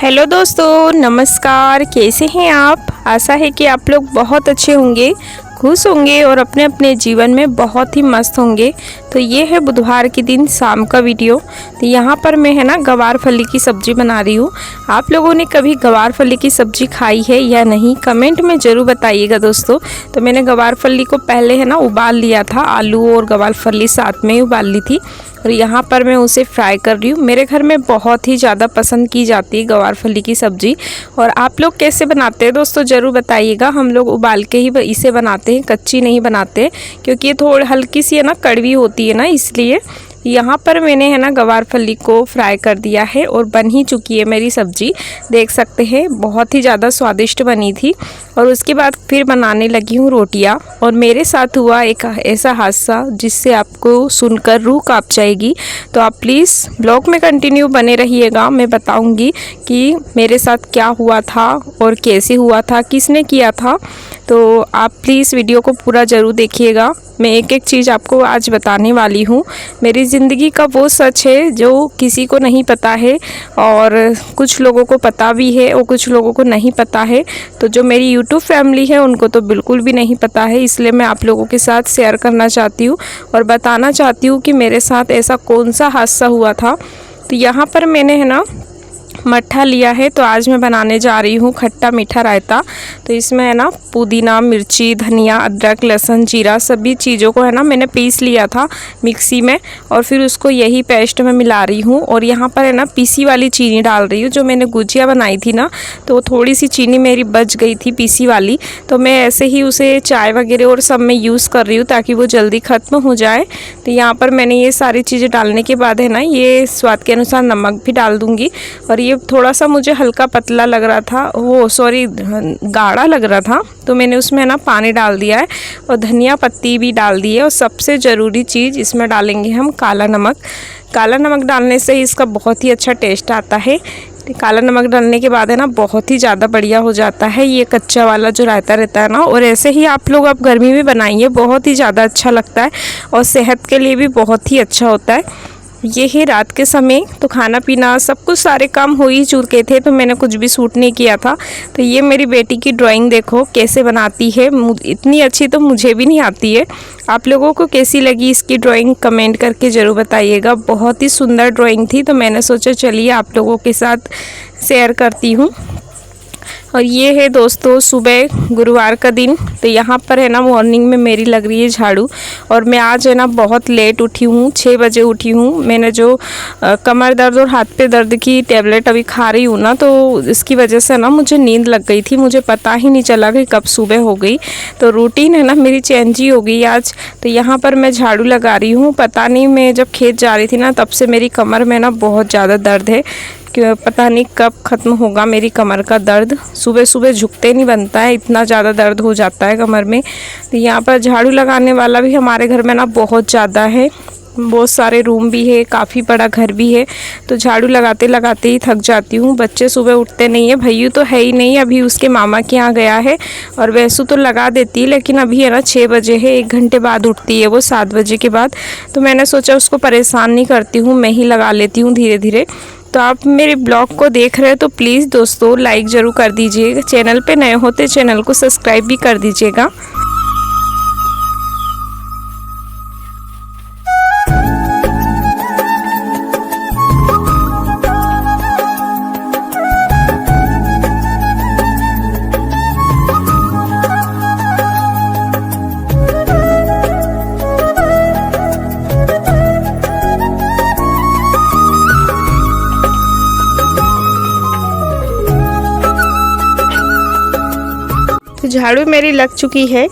Hello दोस्तों, नमस्कार। कैसे हैं आप? आशा है कि आप लोग बहुत अच्छे होंगे, खुश होंगे और अपने अपने जीवन में बहुत ही मस्त होंगे। तो ये है बुधवार के दिन शाम का वीडियो। तो यहाँ पर मैं है ना गवार फली की सब्ज़ी बना रही हूँ। आप लोगों ने कभी गवार फली की सब्ज़ी खाई है या नहीं, कमेंट में ज़रूर बताइएगा दोस्तों। तो मैंने गवार फली को पहले है ना उबाल लिया था, आलू और गवार फली साथ में ही उबाल ली थी और यहाँ पर मैं उसे फ्राई कर रही हूँ। मेरे घर में बहुत ही ज़्यादा पसंद की जाती है गवार फली की सब्ज़ी। और आप लोग कैसे बनाते हैं दोस्तों ज़रूर बताइएगा। हम लोग उबाल के ही इसे बनाते हैं, कच्ची नहीं बनाते, क्योंकि ये थोड़ी हल्की सी है ना कड़वी होती है ना, इसलिए। यहाँ पर मैंने है ना गवार फली को फ्राई कर दिया है और बन ही चुकी है मेरी सब्ज़ी। देख सकते हैं बहुत ही ज़्यादा स्वादिष्ट बनी थी। और उसके बाद फिर बनाने लगी हूँ रोटियाँ। और मेरे साथ हुआ एक ऐसा हादसा जिससे आपको सुनकर रूह कांप जाएगी। तो आप प्लीज़ ब्लॉग में कंटिन्यू बने रहिएगा। मैं बताऊँगी कि मेरे साथ क्या हुआ था और कैसे हुआ था, किसने किया था। तो आप प्लीज़ वीडियो को पूरा ज़रूर देखिएगा। मैं एक एक चीज़ आपको आज बताने वाली हूँ। मेरी ज़िंदगी का वो सच है जो किसी को नहीं पता है, और कुछ लोगों को पता भी है और कुछ लोगों को नहीं पता है। तो जो मेरी यूट्यूब फैमिली है उनको तो बिल्कुल भी नहीं पता है, इसलिए मैं आप लोगों के साथ शेयर करना चाहती हूँ और बताना चाहती हूँ कि मेरे साथ ऐसा कौन सा हादसा हुआ था। तो यहाँ पर मैंने है ना मट्ठा लिया है। तो आज मैं बनाने जा रही हूँ खट्टा मीठा रायता। तो इसमें है ना पुदीना, मिर्ची, धनिया, अदरक, लहसुन, जीरा सभी चीज़ों को है ना मैंने पीस लिया था मिक्सी में, और फिर उसको यही पेस्ट में मिला रही हूँ। और यहाँ पर है ना पीसी वाली चीनी डाल रही हूँ। जो मैंने गुजिया बनाई थी ना, तो थोड़ी सी चीनी मेरी बच गई थी पीसी वाली, तो मैं ऐसे ही उसे चाय वगैरह और सब में यूज़ कर रही हूँ ताकि वो जल्दी ख़त्म हो जाए। तो यहाँ पर मैंने ये सारी चीज़ें डालने के बाद है ना ये स्वाद के अनुसार नमक भी डाल दूँगी। और ये थोड़ा सा मुझे हल्का पतला लग रहा था, गाढ़ा लग रहा था, तो मैंने उसमें ना पानी डाल दिया है और धनिया पत्ती भी डाल दी है। और सबसे ज़रूरी चीज़ इसमें डालेंगे हम काला नमक। काला नमक डालने से इसका बहुत ही अच्छा टेस्ट आता है। काला नमक डालने के बाद है ना बहुत ही ज़्यादा बढ़िया हो जाता है ये कच्चा वाला जो रायता रहता है ना। और ऐसे ही आप लोग अब गर्मी में बनाइए, बहुत ही ज़्यादा अच्छा लगता है और सेहत के लिए भी बहुत ही अच्छा होता है। ये है रात के समय, तो खाना पीना सब कुछ सारे काम हो ही चुके थे, तो मैंने कुछ भी शूट नहीं किया था। तो ये मेरी बेटी की ड्राइंग देखो कैसे बनाती है, इतनी अच्छी तो मुझे भी नहीं आती है। आप लोगों को कैसी लगी इसकी ड्राइंग कमेंट करके ज़रूर बताइएगा। बहुत ही सुंदर ड्राइंग थी, तो मैंने सोचा चलिए आप लोगों के साथ शेयर करती हूँ। और ये है दोस्तों सुबह गुरुवार का दिन। तो यहाँ पर है ना मॉर्निंग में मेरी लग रही है झाड़ू। और मैं आज है ना बहुत लेट उठी हूँ, 6 बजे उठी हूँ। मैंने जो कमर दर्द और हाथ पे दर्द की टेबलेट अभी खा रही हूँ ना, तो इसकी वजह से ना मुझे नींद लग गई थी। मुझे पता ही नहीं चला कि कब सुबह हो गई। तो रूटीन है ना मेरी चेंज ही हो गई आज। तो यहाँ पर मैं झाड़ू लगा रही हूँ। पता नहीं, मैं जब खेत जा रही थी ना तब से मेरी कमर में ना बहुत ज़्यादा दर्द है, कि पता नहीं कब ख़त्म होगा मेरी कमर का दर्द। सुबह सुबह झुकते नहीं बनता है, इतना ज़्यादा दर्द हो जाता है कमर में। तो यहाँ पर झाड़ू लगाने वाला भी हमारे घर में ना बहुत ज़्यादा है, बहुत सारे रूम भी है, काफ़ी बड़ा घर भी है। तो झाड़ू लगाते लगाते ही थक जाती हूँ। बच्चे सुबह उठते नहीं है, भैया तो है ही नहीं, अभी उसके मामा के यहाँ गया है। और वैसे तो लगा देती है, लेकिन अभी है ना 6 बजे है, 1 घंटे बाद उठती है वो, 7 बजे के बाद। तो मैंने सोचा उसको परेशान नहीं करती हूँ, मैं ही लगा लेती हूँ धीरे धीरे। तो आप मेरे ब्लॉग को देख रहे हो तो प्लीज़ दोस्तों लाइक ज़रूर कर दीजिएगा। चैनल पे नए होते चैनल को सब्सक्राइब भी कर दीजिएगा। तो झाड़ू मेरी लग चुकी है।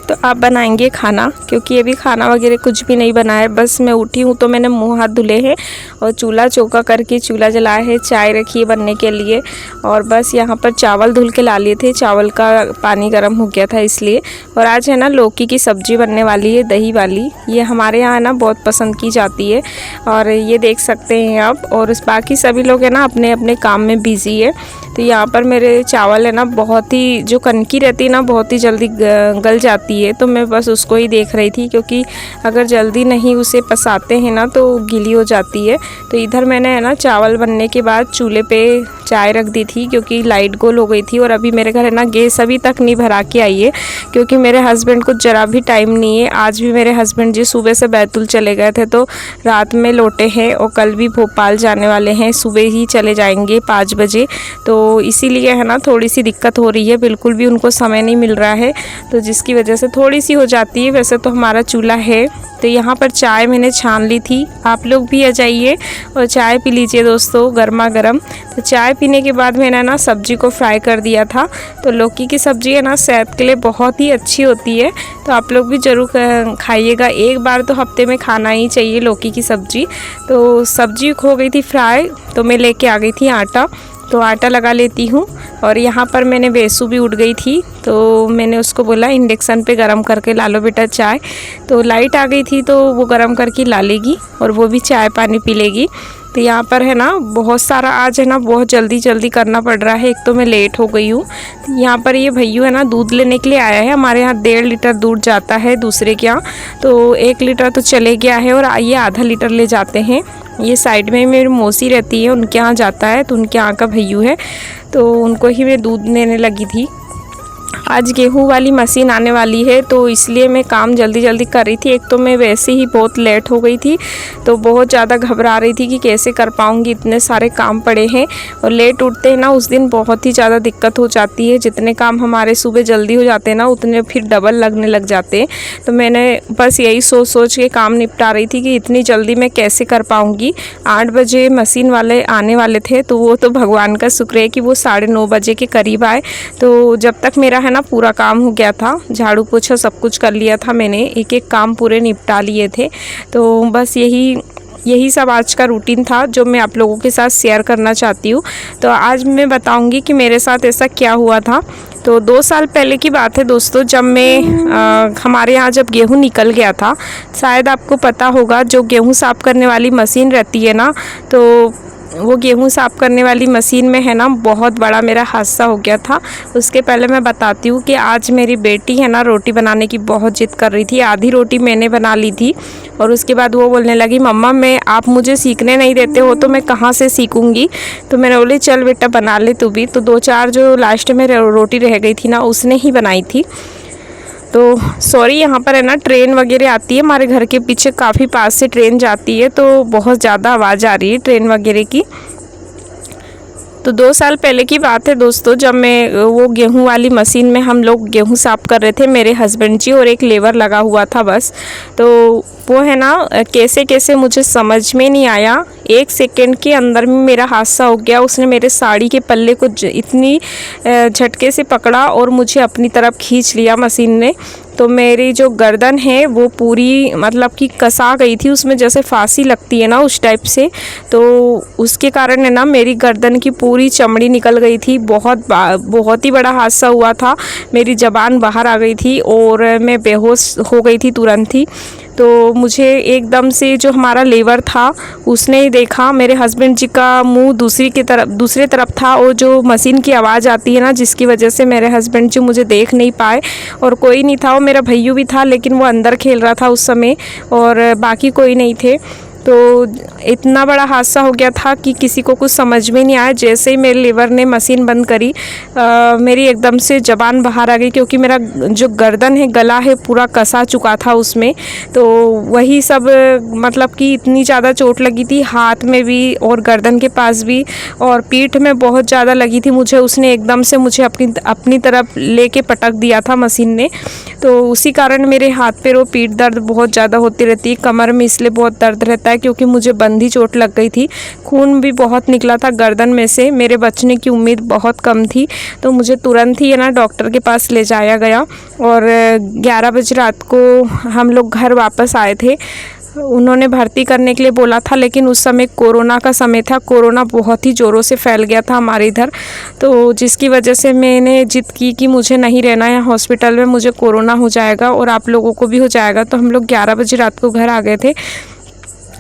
तो आप बनाएंगे खाना, क्योंकि अभी खाना वगैरह कुछ भी नहीं बनाया। बस मैं उठी हूँ तो मैंने मुंह हाथ धुले हैं और चूल्हा चौका करके चूल्हा जलाया है, चाय रखी है बनने के लिए। और बस यहाँ पर चावल धुल के ला लिए थे, चावल का पानी गर्म हो गया था इसलिए। और आज है ना लौकी की सब्ज़ी बनने वाली है, दही वाली। ये हमारे यहाँ ना बहुत पसंद की जाती है, और ये देख सकते हैं आप। और बाकी सभी लोग है ना अपने अपने काम में बिज़ी है। तो यहाँ पर मेरे चावल है ना बहुत ही, जो कनकी रहती है ना बहुत ही जल्दी गल जाती रहती है, तो मैं बस उसको ही देख रही थी, क्योंकि अगर जल्दी नहीं उसे पसाते हैं ना तो गीली हो जाती है। तो इधर मैंने है ना चावल बनने के बाद चूल्हे पे चाय रख दी थी, क्योंकि लाइट गोल हो गई थी। और अभी मेरे घर है ना गैस अभी तक नहीं भरा के आई है, क्योंकि मेरे हस्बैंड को ज़रा भी टाइम नहीं है। आज भी मेरे हस्बैंड जी सुबह से बैतूल चले गए थे, तो रात में लौटे हैं और कल भी भोपाल जाने वाले हैं, सुबह ही चले जाएंगे 5 बजे। तो इसीलिए है ना थोड़ी सी दिक्कत हो रही है, बिल्कुल भी उनको समय नहीं मिल रहा है, तो जिसकी वजह से थोड़ी सी हो जाती है। वैसे तो हमारा चूल्हा है। तो यहाँ पर चाय मैंने छान ली थी, आप लोग भी आ जाइए और चाय पी लीजिए दोस्तों, गर्मा गर्म। तो चाय पीने के बाद मैंने ना सब्जी को फ्राई कर दिया था। तो लौकी की सब्ज़ी है ना सेहत के लिए बहुत ही अच्छी होती है, तो आप लोग भी ज़रूर खाइएगा। एक बार तो हफ्ते में खाना ही चाहिए लौकी की सब्ज़ी। तो सब्जी हो गई थी फ्राई, तो मैं लेके आ गई थी आटा, तो आटा लगा लेती हूँ। और यहाँ पर मैंने बेसू भी उठ गई थी, तो मैंने उसको बोला इंडक्शन पे गरम करके ला लो बेटा चाय। तो लाइट आ गई थी, तो वो गरम करके ला लेगी और वो भी चाय पानी पी लेगी। तो यहाँ पर है ना बहुत सारा आज है ना बहुत जल्दी जल्दी करना पड़ रहा है, एक तो मैं लेट हो गई हूँ। तो यहाँ पर ये भैया है ना दूध लेने के लिए आया है। हमारे यहाँ 1.5 लीटर दूध जाता है दूसरे के यहाँ, तो 1 लीटर तो चले गया है और ये आधा लीटर ले जाते हैं। ये साइड में मेरी मौसी रहती है, उनके यहाँ जाता है, तो उनके यहाँ का भैया है, तो उनको ही मैं दूध देने लगी थी। आज गेहूं वाली मशीन आने वाली है, तो इसलिए मैं काम जल्दी जल्दी कर रही थी। एक तो मैं वैसे ही बहुत लेट हो गई थी, तो बहुत ज़्यादा घबरा रही थी कि कैसे कर पाऊँगी, इतने सारे काम पड़े हैं। और लेट उठते हैं ना उस दिन बहुत ही ज़्यादा दिक्कत हो जाती है। जितने काम हमारे सुबह जल्दी हो जाते हैं ना उतने फिर डबल लगने लग जाते हैं। तो मैंने बस यही सोच सोच के काम निपटा रही थी कि इतनी जल्दी मैं कैसे कर पाऊँगी। 8 बजे मशीन वाले आने वाले थे, तो वो तो भगवान का शुक्र है कि वो 9:30 बजे के करीब आए। तो जब तक मेरा है ना पूरा काम हो गया था, झाड़ू पोछा सब कुछ कर लिया था मैंने, एक एक काम पूरे निपटा लिए थे। तो बस यही सब आज का रूटीन था जो मैं आप लोगों के साथ शेयर करना चाहती हूँ। तो आज मैं बताऊँगी कि मेरे साथ ऐसा क्या हुआ था। तो 2 साल पहले की बात है दोस्तों, जब मैं हमारे यहाँ जब गेहूँ निकल गया था, शायद आपको पता होगा जो गेहूँ साफ़ करने वाली मशीन रहती है ना, तो वो गेहूँ साफ़ करने वाली मशीन में है ना बहुत बड़ा मेरा हादसा हो गया था। उसके पहले मैं बताती हूँ कि आज मेरी बेटी है ना रोटी बनाने की बहुत जिद कर रही थी। आधी रोटी मैंने बना ली थी और उसके बाद वो बोलने लगी मम्मा आप मुझे सीखने नहीं देते हो तो मैं कहाँ से सीखूँगी। तो मैंने बोली चल बेटा बना ले तू भी। तो 2-4 जो लास्ट में रोटी रह गई थी ना उसने ही बनाई थी। तो सॉरी यहाँ पर है ना ट्रेन वगैरह आती है, हमारे घर के पीछे काफ़ी पास से ट्रेन जाती है, तो बहुत ज़्यादा आवाज़ आ रही है ट्रेन वगैरह की। तो 2 साल पहले की बात है दोस्तों, जब मैं वो गेहूं वाली मशीन में हम लोग गेहूं साफ़ कर रहे थे, मेरे हस्बैंड जी और एक लेबर लगा हुआ था बस। तो वो है ना कैसे कैसे मुझे समझ में नहीं आया, 1 सेकंड के अंदर में मेरा हादसा हो गया। उसने मेरे साड़ी के पल्ले को इतनी झटके से पकड़ा और मुझे अपनी तरफ खींच लिया मशीन ने। तो मेरी जो गर्दन है वो पूरी मतलब कि कसा गई थी, उसमें जैसे फांसी लगती है ना उस टाइप से। तो उसके कारण है ना मेरी गर्दन की पूरी चमड़ी निकल गई थी। बहुत ही बड़ा हादसा हुआ था। मेरी ज़बान बाहर आ गई थी और मैं बेहोश हो गई थी तुरंत ही। तो मुझे एकदम से जो हमारा लेबर था उसने ही देखा, मेरे हस्बैंड जी का मुंह दूसरी तरफ था और जो मशीन की आवाज़ आती है ना जिसकी वजह से मेरे हस्बैंड जी मुझे देख नहीं पाए और कोई नहीं था। और मेरा भैया भी था लेकिन वो अंदर खेल रहा था उस समय और बाकी कोई नहीं थे। तो इतना बड़ा हादसा हो गया था कि किसी को कुछ समझ में नहीं आया। जैसे ही मेरे लेबर ने मशीन बंद करी मेरी एकदम से ज़बान बाहर आ गई, क्योंकि मेरा जो गर्दन है गला है पूरा कसा चुका था उसमें। तो वही सब मतलब कि इतनी ज़्यादा चोट लगी थी हाथ में भी और गर्दन के पास भी और पीठ में बहुत ज़्यादा लगी थी मुझे। उसने एकदम से मुझे अपनी तरफ लेके पटक दिया था मशीन ने। तो उसी कारण मेरे हाथ पैर और पीठ दर्द बहुत ज़्यादा होती रहती है, कमर में इसलिए बहुत दर्द रहता है क्योंकि मुझे बंदी चोट लग गई थी। खून भी बहुत निकला था गर्दन में से, मेरे बचने की उम्मीद बहुत कम थी। तो मुझे तुरंत ही है ना डॉक्टर के पास ले जाया गया और 11 बजे रात को हम लोग घर वापस आए थे। उन्होंने भर्ती करने के लिए बोला था, लेकिन उस समय कोरोना का समय था, कोरोना बहुत ही ज़ोरों से फैल गया था हमारे इधर। तो जिसकी वजह से मैंने जिद की कि मुझे नहीं रहना है हॉस्पिटल में, मुझे कोरोना हो जाएगा और आप लोगों को भी हो जाएगा। तो हम लोग 11 बजे रात को घर आ गए थे।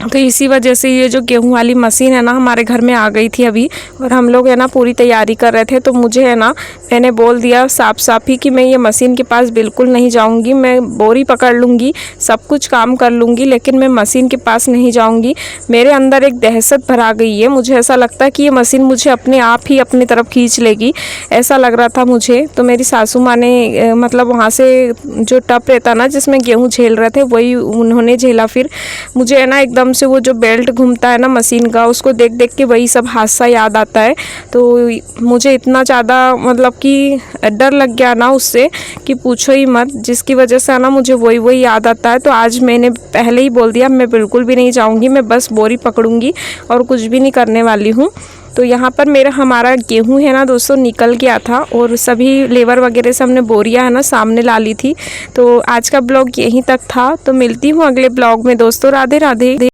तो इसी वजह से ये जो गेहूं वाली मशीन है ना हमारे घर में आ गई थी अभी, और हम लोग है ना पूरी तैयारी कर रहे थे। तो मुझे है ना, मैंने बोल दिया साफ साफ ही कि मैं ये मशीन के पास बिल्कुल नहीं जाऊंगी। मैं बोरी पकड़ लूँगी, सब कुछ काम कर लूँगी, लेकिन मैं मशीन के पास नहीं जाऊँगी। मेरे अंदर एक दहशत भरा गई है। मुझे ऐसा लगता है कि ये मशीन मुझे अपने आप ही अपनी तरफ खींच लेगी, ऐसा लग रहा था मुझे। तो मेरी सासू माँ ने मतलब वहाँ से जो टप रहता ना जिसमें गेहूँ झेल रहे थे वही उन्होंने झेला। फिर मुझे है ना एकदम से वो जो बेल्ट घूमता है ना मशीन का, उसको देख देख के वही सब हादसा याद आता है। तो मुझे इतना ज़्यादा मतलब कि डर लग गया ना उससे कि पूछो ही मत, जिसकी वजह से ना मुझे वही याद आता है। तो आज मैंने पहले ही बोल दिया मैं बिल्कुल भी नहीं जाऊँगी, मैं बस बोरी पकड़ूँगी और कुछ भी नहीं करने वाली हूँ। तो यहाँ पर हमारा गेहूं है ना दोस्तों निकल गया था, और सभी लेबर वगैरह से हमने बोरियां है ना सामने ला ली थी। तो आज का ब्लॉग यहीं तक था। तो मिलती हूँ अगले ब्लॉग में दोस्तों। राधे राधे।